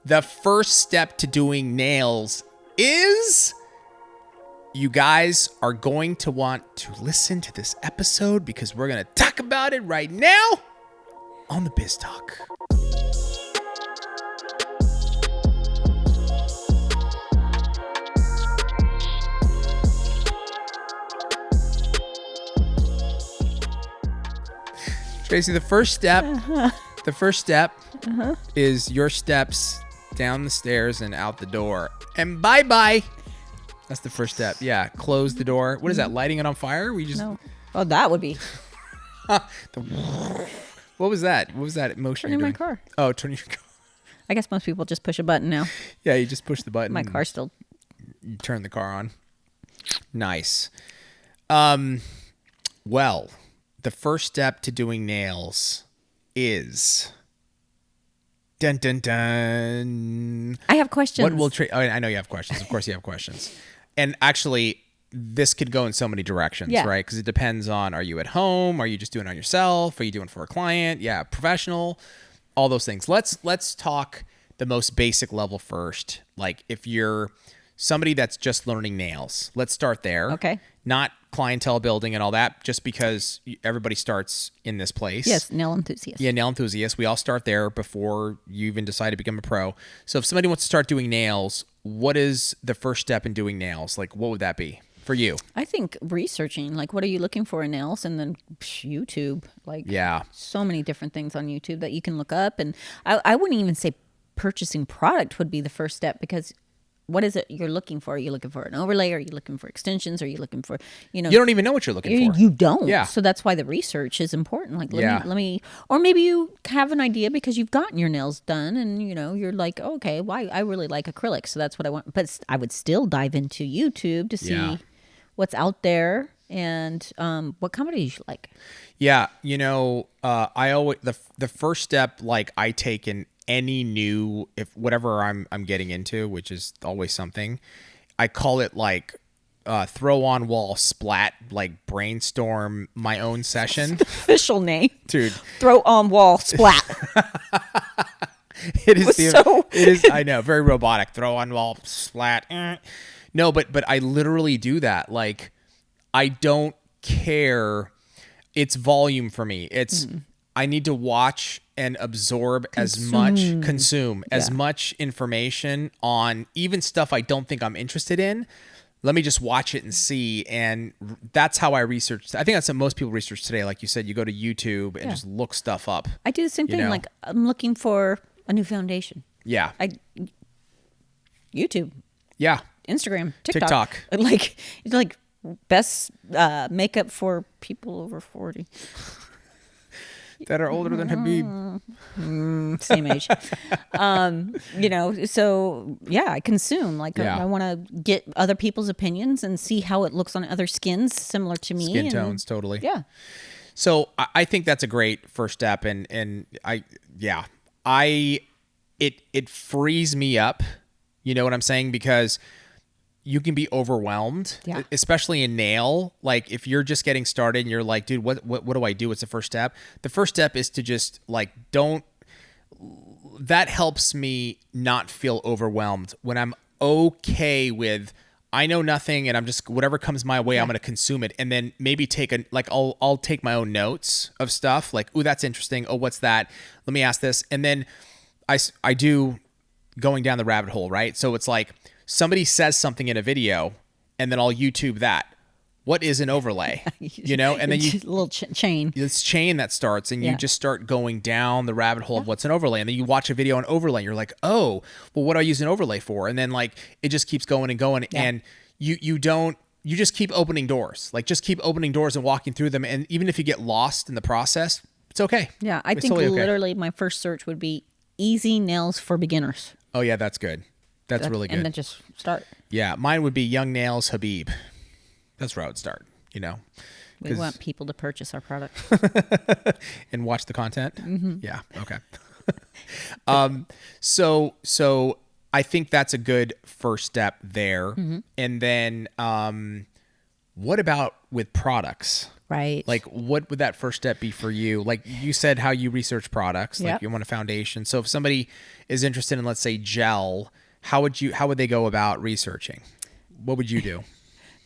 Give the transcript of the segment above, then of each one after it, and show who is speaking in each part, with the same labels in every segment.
Speaker 1: The first step to doing nails is you guys are going to want to listen to this episode because we're going to talk about it right now on the Biz Talk. Tracey, the first step is your steps down the stairs and out the door. And bye-bye. That's the first step. Yeah, close the door. What is that, lighting it on fire?
Speaker 2: No. Oh, that would be.
Speaker 1: What was that? What was that motion
Speaker 2: Turning
Speaker 1: you're
Speaker 2: my
Speaker 1: doing?
Speaker 2: car.
Speaker 1: Oh, turning your car.
Speaker 2: I guess most people just push a button now.
Speaker 1: Yeah, you just push the button.
Speaker 2: My car's still.
Speaker 1: You turn the car on. Nice. Well, the first step to doing nails is... Dun, dun, dun.
Speaker 2: I have questions.
Speaker 1: What will I know you have questions. Of course you have questions. And actually, this could go in so many directions, right? Because it depends on, are you at home? Are you just doing it on yourself? Are you doing it for a client? Yeah, professional, all those things. Let's talk the most basic level first. Like if you're somebody that's just learning nails, let's start there.
Speaker 2: Okay.
Speaker 1: Not clientele building and all that, just because everybody starts in this place.
Speaker 2: Yes, nail enthusiast.
Speaker 1: Yeah, nail enthusiast. We all start there before you even decide to become a pro. So if somebody wants to start doing nails, what is the first step in doing nails? Like, what would that be for you?
Speaker 2: I think researching, like, what are you looking for in nails? And then YouTube, like, so many different things on YouTube that you can look up. And I wouldn't even say purchasing product would be the first step, because what is it you're looking for? Are you looking for an overlay? Are you looking for extensions? Are you looking for,
Speaker 1: You don't even know what you're looking for.
Speaker 2: You don't.
Speaker 1: Yeah.
Speaker 2: So that's why the research is important. Like, let me, or maybe you have an idea because you've gotten your nails done and, you're like, okay, well, I really like acrylic. So that's what I want. But I would still dive into YouTube to see what's out there and what companies you like.
Speaker 1: Yeah. I always, the first step, like I take in any new, if whatever I'm getting into, which is always something, I call it like throw on wall splat, like brainstorm my own session.
Speaker 2: Official name,
Speaker 1: dude.
Speaker 2: Throw on wall splat.
Speaker 1: It is. I know, very robotic. Throw on wall splat. No, but I literally do that. Like, I don't care. It's volume for me. It's I need to watch and absorb as much information on even stuff I don't think I'm interested in. Let me just watch it and see. And that's how I research. I think that's what most people research today. Like you said, you go to YouTube and just look stuff up.
Speaker 2: I do the same thing. Like, I'm looking for a new foundation.
Speaker 1: Yeah.
Speaker 2: YouTube.
Speaker 1: Yeah.
Speaker 2: Instagram. TikTok. Like best makeup for people over 40.
Speaker 1: That are older than Habib.
Speaker 2: Same age. So yeah, I consume. Like, I want to get other people's opinions and see how it looks on other skins similar to me.
Speaker 1: Skin tones, totally.
Speaker 2: Yeah.
Speaker 1: So I think that's a great first step. And it frees me up. You know what I'm saying? Because you can be overwhelmed, especially in nail. Like, if you're just getting started and you're like, dude, what do I do? What's the first step? The first step is to just that helps me not feel overwhelmed when I'm okay with, I know nothing and I'm just, whatever comes my way, I'm going to consume it. And then maybe I'll take my own notes of stuff like, ooh, that's interesting. Oh, what's that? Let me ask this. And then I do going down the rabbit hole, right? So it's like, somebody says something in a video and then I'll YouTube that. What is an overlay? And then you
Speaker 2: little chain.
Speaker 1: This chain that starts and you just start going down the rabbit hole of what's an overlay. And then you watch a video on overlay and you're like, oh, well, what do I use an overlay for? And then like, it just keeps going and going. Yeah. And you just keep opening doors. Like, just keep opening doors and walking through them. And even if you get lost in the process, it's okay.
Speaker 2: Yeah. I think totally literally my first search would be easy nails for beginners.
Speaker 1: Oh yeah, that's good. That's really good.
Speaker 2: And then just start.
Speaker 1: Yeah, mine would be Young Nails Habib. That's where I would start,
Speaker 2: We want people to purchase our product.
Speaker 1: And watch the content?
Speaker 2: Mm-hmm.
Speaker 1: Yeah, okay. So I think that's a good first step there. Mm-hmm. And then what about with products?
Speaker 2: Right.
Speaker 1: Like, what would that first step be for you? Like you said, how you research products, like
Speaker 2: Yep.
Speaker 1: you want a foundation. So if somebody is interested in, let's say, gel, how would they go about researching? What would you do?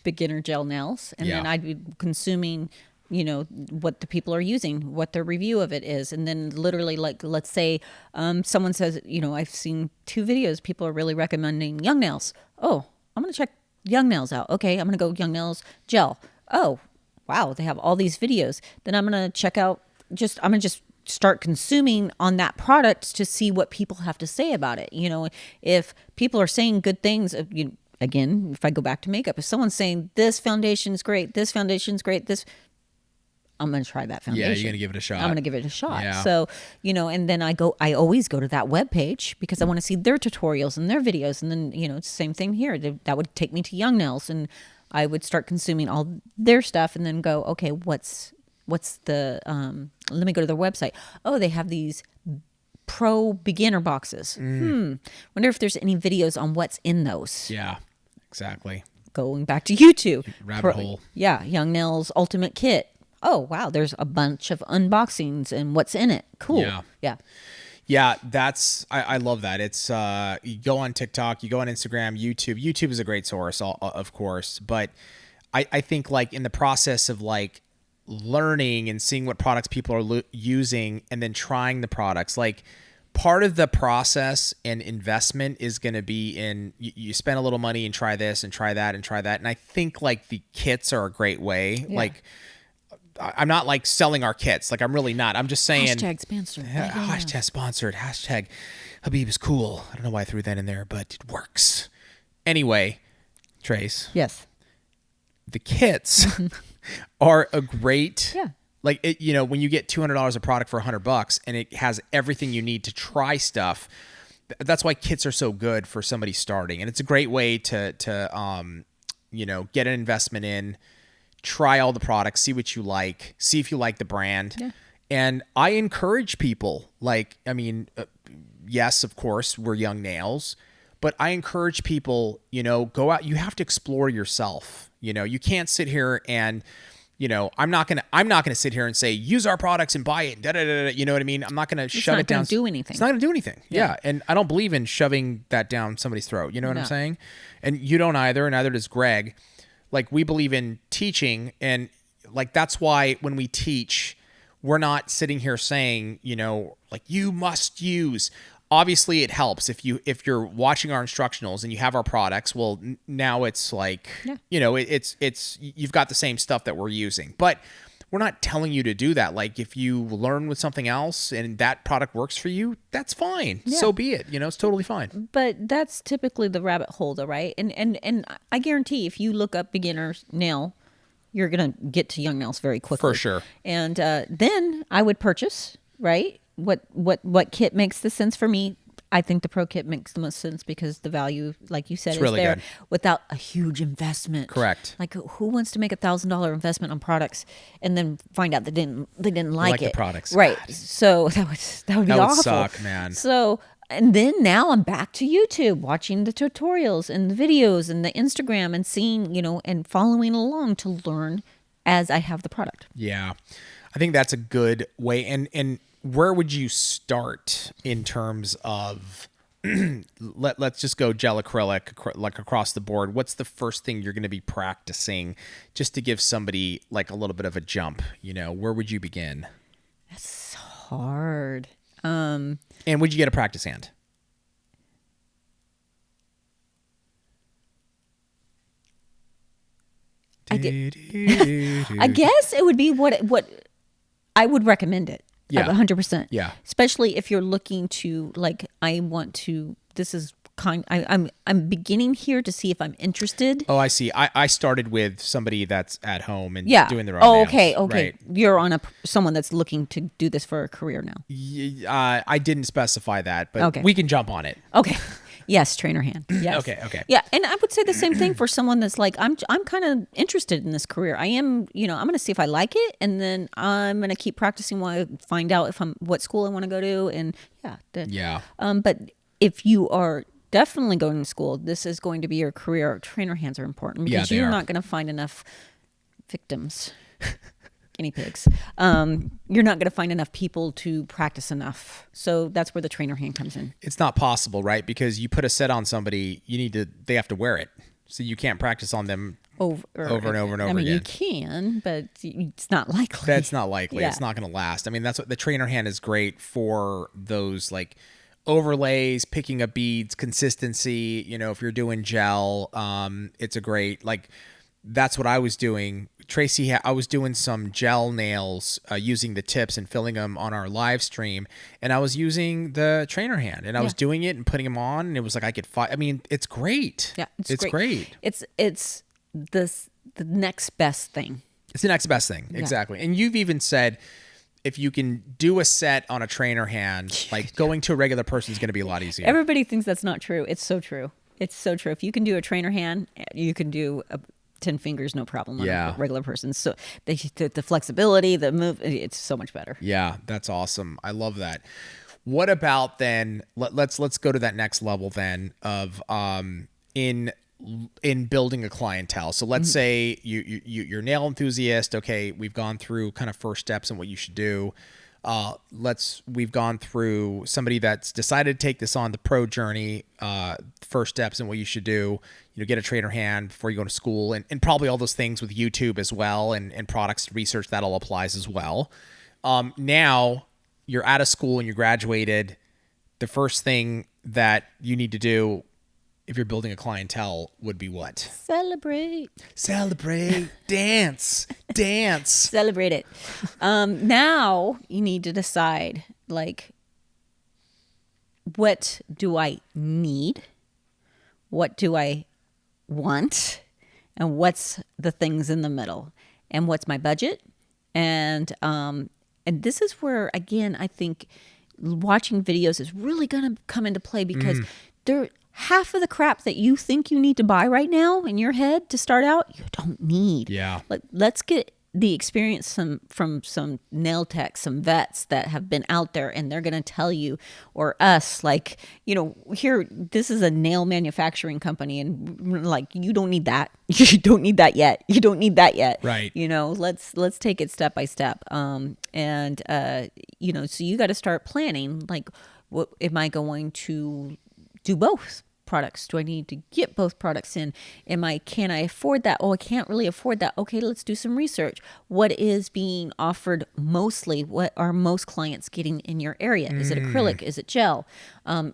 Speaker 2: Beginner gel nails, and
Speaker 1: Yeah.
Speaker 2: then I'd be consuming, what the people are using, what their review of it is, and then literally, like, let's say someone says, I've seen 2 videos, people are really recommending Young Nails. Oh, I'm gonna check Young Nails out. Okay, I'm gonna go Young Nails gel. Oh, wow, they have all these videos. Then I'm gonna check out. I'm gonna just start consuming on that product to see what people have to say about it. If people are saying good things, again, if I go back to makeup, if someone's saying this foundation's great, this foundation's great, I'm going to try that foundation.
Speaker 1: Yeah, you're going to give it a shot.
Speaker 2: I'm going to give it a shot.
Speaker 1: Yeah.
Speaker 2: So, and then I always go to that webpage because I want to see their tutorials and their videos. And then, it's the same thing here. That would take me to Young Nails, and I would start consuming all their stuff and then go, okay, what's the, let me go to their website. Oh, they have these pro beginner boxes. Wonder if there's any videos on what's in those.
Speaker 1: Yeah, exactly.
Speaker 2: Going back to YouTube.
Speaker 1: Rabbit hole.
Speaker 2: Yeah, Young Nails Ultimate Kit. Oh, wow, there's a bunch of unboxings and what's in it. Cool.
Speaker 1: Yeah. Yeah, I love that. It's you go on TikTok, you go on Instagram, YouTube. YouTube is a great source, of course, but I think, like, in the process of, like, learning and seeing what products people are using and then trying the products, like, part of the process and investment is going to be in you spend a little money and try this and try that and try that. And I think, like, the kits are a great way.
Speaker 2: Yeah.
Speaker 1: Like, I'm not, like, selling our kits. Like, I'm really not. I'm just saying.
Speaker 2: Hashtag sponsored.
Speaker 1: Hashtag sponsored. Hashtag Habib is cool. I don't know why I threw that in there, but it works. Anyway, Trace.
Speaker 2: Yes.
Speaker 1: The kits are a great.
Speaker 2: Yeah.
Speaker 1: Like, when you get $200 a product for $100 and it has everything you need to try stuff, that's why kits are so good for somebody starting. And it's a great way to get an investment in, try all the products, see what you like, see if you like the brand.
Speaker 2: Yeah.
Speaker 1: And I encourage people, like, yes, of course, we're Young Nails, but I encourage people, go out. You have to explore yourself. You can't sit here and, I'm not gonna sit here and say, use our products and buy it. Da, da, da, da, you know what I mean? I'm not gonna shove it down.
Speaker 2: It's not gonna do anything.
Speaker 1: It's not gonna do anything. Yeah. And I don't believe in shoving that down somebody's throat. You know what I'm saying? And you don't either, and neither does Greg. Like, we believe in teaching, and, like, that's why when we teach, we're not sitting here saying, like, you must use. Obviously, it helps if you're watching our instructionals and you have our products. Well, now it's like, it's you've got the same stuff that we're using, but we're not telling you to do that. Like, if you learn with something else and that product works for you, that's fine. Yeah. So be it. It's totally fine.
Speaker 2: But that's typically the rabbit hole, though, right? And I guarantee if you look up beginner's nail, you're gonna get to Young Nails very quickly.
Speaker 1: For sure.
Speaker 2: And then I would purchase, right? What kit makes the sense for me? I think the pro kit makes the most sense because the value, like you said,
Speaker 1: it's
Speaker 2: is
Speaker 1: really
Speaker 2: there
Speaker 1: good.
Speaker 2: Without a huge investment.
Speaker 1: Correct.
Speaker 2: Like, who wants to make $1,000 investment on products and then find out they didn't like it?
Speaker 1: The products,
Speaker 2: right?
Speaker 1: God.
Speaker 2: So that would be awful.
Speaker 1: That would suck, man.
Speaker 2: So, and then now I'm back to YouTube, watching the tutorials and the videos and the Instagram and seeing, and following along to learn as I have the product.
Speaker 1: Yeah, I think that's a good way. And where would you start in terms of let's just go gel acrylic, like, across the board? What's the first thing you're going to be practicing just to give somebody, like, a little bit of a jump? Where would you begin?
Speaker 2: That's hard.
Speaker 1: And would you get a practice hand?
Speaker 2: I guess it would be what I would recommend it.
Speaker 1: Yeah.
Speaker 2: 100%.
Speaker 1: Yeah.
Speaker 2: Especially if you're looking to, like, this is I'm beginning here to see if I'm interested.
Speaker 1: Oh, I see. I started with somebody that's at home and doing their own
Speaker 2: Oh,
Speaker 1: nails.
Speaker 2: okay.
Speaker 1: Right.
Speaker 2: You're on someone that's looking to do this for a career now.
Speaker 1: I didn't specify that, but
Speaker 2: okay.
Speaker 1: We can jump on it.
Speaker 2: Okay. Yes, trainer hand. Yes.
Speaker 1: Okay.
Speaker 2: Yeah, and I would say the same thing for someone that's like, I'm kind of interested in this career. I am, I'm going to see if I like it, and then I'm going to keep practicing while I find out what school I want to go to, and
Speaker 1: yeah.
Speaker 2: But if you are definitely going to school, this is going to be your career. Trainer hands are important because you're not going to find enough victims. guinea pigs. You're not going to find enough people to practice enough. So that's where the trainer hand comes in.
Speaker 1: It's not possible, right? Because you put a set on somebody, they have to wear it. So you can't practice on them over and over and over again.
Speaker 2: You can, but it's not likely.
Speaker 1: That's not likely.
Speaker 2: Yeah.
Speaker 1: It's not going to last. I mean, that's what the trainer hand is great for, those like overlays, picking up beads, consistency. If you're doing gel, it's a great, like, that's what I was doing. Tracey, I was doing some gel nails using the tips and filling them on our live stream. And I was using the trainer hand and I was doing it and putting them on. And it was like I could fight. I mean, it's great.
Speaker 2: Yeah,
Speaker 1: it's great.
Speaker 2: It's the next best thing.
Speaker 1: It's the next best thing. Yeah. Exactly. And you've even said if you can do a set on a trainer hand, like going to a regular person is going to be a lot easier.
Speaker 2: Everybody thinks that's not true. It's so true. It's so true. If you can do a trainer hand, you can do 10 fingers, no problem on a regular person. So the flexibility, the move, it's so much better.
Speaker 1: Yeah, that's awesome. I love that. What about then, let's go to that next level then of in building a clientele. So let's say you're a nail enthusiast. Okay, we've gone through kind of first steps and what you should do. We've gone through somebody that's decided to take this on the pro journey, first steps and what you should do, get a trainer hand before you go to school and probably all those things with YouTube as well and products research that all applies as well. Now you're out of school and you graduated. The first thing that you need to do if you're building a clientele would be what?
Speaker 2: Celebrate,
Speaker 1: dance.
Speaker 2: Celebrate it. Now you need to decide, like, what do I need? What do I want? And what's the things in the middle? And what's my budget? And this is where, again, I think watching videos is really going to come into play because half of the crap that you think you need to buy right now in your head to start out, you don't need.
Speaker 1: Yeah.
Speaker 2: Let's get the experience from some nail techs, some vets that have been out there, and they're going to tell you, or us, like, here, this is a nail manufacturing company, and like, you don't need that. You don't need that yet. You don't need that yet.
Speaker 1: Right.
Speaker 2: Let's take it step by step. So you got to start planning, like, what am I going to do both products? Do I need to get both products in? Can I afford that? Oh, I can't really afford that. Okay, let's do some research. What is being offered mostly? What are most clients getting in your area? Is it acrylic? Is it gel?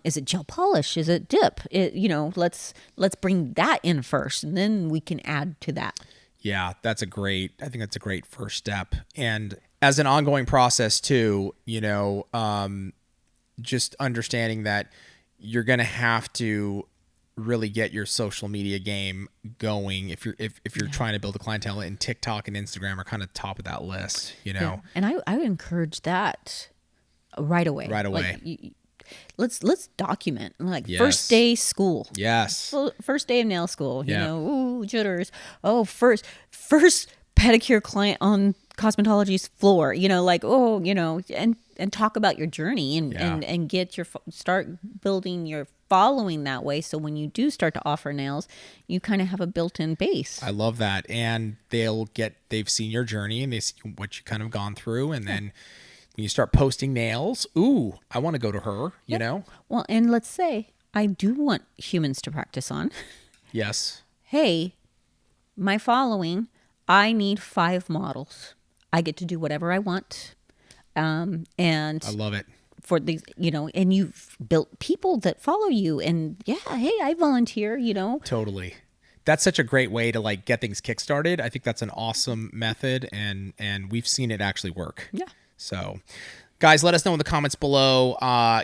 Speaker 2: Is it gel polish? Is it dip? Let's bring that in first, and then we can add to that.
Speaker 1: Yeah, I think that's a great first step. And as an ongoing process too, just understanding that you're going to have to really get your social media game going if you're trying to build a clientele, and TikTok and Instagram are kind of top of that list,
Speaker 2: Yeah. And I would encourage that right away. Like, let's document, like, first day school.
Speaker 1: Yes.
Speaker 2: First day of nail school, ooh, jitters. Oh, first pedicure client on cosmetology's floor, and talk about your journey and get start building your following that way. So when you do start to offer nails, you kind of have a built-in base.
Speaker 1: I love that. And they've seen your journey and they see what you kind of gone through. And then when you start posting nails, ooh, I want to go to her, you know?
Speaker 2: Well, and let's say I do want humans to practice on.
Speaker 1: Yes.
Speaker 2: Hey, my following, I need 5 models. I get to do whatever I want. And I
Speaker 1: love it.
Speaker 2: For these, and you've built people that follow you, and hey, I volunteer,
Speaker 1: Totally. That's such a great way to like get things kickstarted. I think that's an awesome method, and we've seen it actually work.
Speaker 2: Yeah.
Speaker 1: So, guys, let us know in the comments below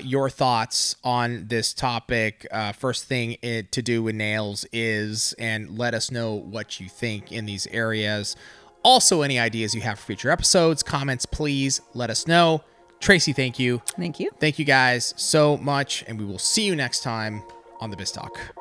Speaker 1: your thoughts on this topic. First thing to do with nails is, and let us know what you think in these areas. Also, any ideas you have for future episodes, comments, please let us know. Tracey, thank you.
Speaker 2: Thank you.
Speaker 1: Thank you guys so much, and we will see you next time on the Biz Talk.